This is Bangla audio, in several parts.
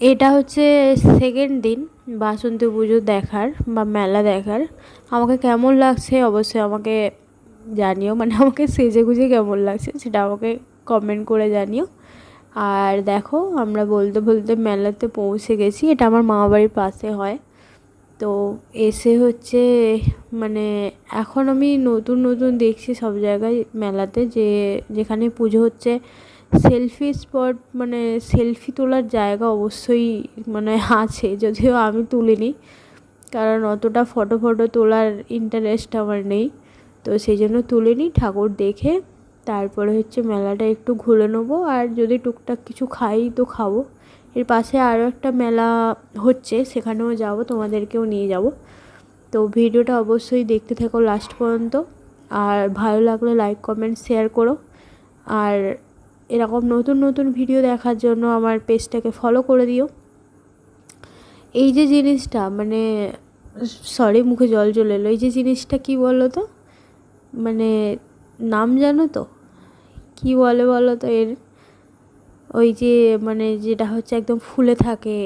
এটা হচ্ছে সেকেন্ড দিন বাসন্তী পুজো দেখার বা মেলা দেখার। আমাকে কেমন লাগছে অবশ্যই আমাকে জানিও, মানে আমাকে সেজে গুজে কেমন লাগছে সেটা আমাকে কমেন্ট করে জানিও। আর দেখো আমরা বলতে বলতে মেলাতে পৌঁছে গেছি। এটা আমার মামাবাড়ির পাশে হয়। তো এসে হচ্ছে মানে এখন আমি নতুন নতুন দেখছি সব জায়গায় মেলাতে যে যেখানে পুজো হচ্ছে সেলফি স্পট, মানে সেলফি তোলার জায়গা অবশ্যই মানে আছে, যদিও আমি তুলিনি কারণ অতটা ফটো তোলার ইন্টারেস্ট আমার নেই। তো সেই জন্য তুলিনি। ঠাকুর দেখে তারপরে হচ্ছে মেলাটা একটু ঘুরে নেবো, আর যদি টুকটাক কিছু খাই তো খাবো। এর পাশে আরও একটা মেলা হচ্ছে, সেখানেও যাব, তোমাদেরকেও নিয়ে যাব। তো ভিডিওটা অবশ্যই দেখতে থাকো লাস্ট পর্যন্ত। আর ভালো লাগলে লাইক কমেন্ট শেয়ার করো। আর এরকম নতুন নতুন ভিডিও দেখার জন্য আমার পেজটাকে ফলো করে দিও। এই যে জিনিসটা মানে সরি মুখে জল চলে এলো, এই যে জিনিসটা কী বলো তো, মানে নাম জানো তো কী বলে বলো তো এর, ওই যে মানে যেটা হচ্ছে একদম ফুলে থাকে,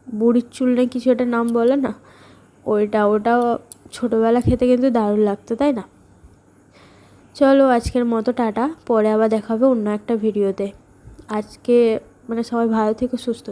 বুড়ির চুল না কিছু একটা নাম বলে না, ওটা ছোটোবেলা খেতে কিন্তু দারুণ লাগতো, তাই না? চলো আজকের মতো টাটা, পরে আবার দেখা হবে অন্য একটা ভিডিওতে। আজকে মানে সবাই ভালো থেকো, সুস্থ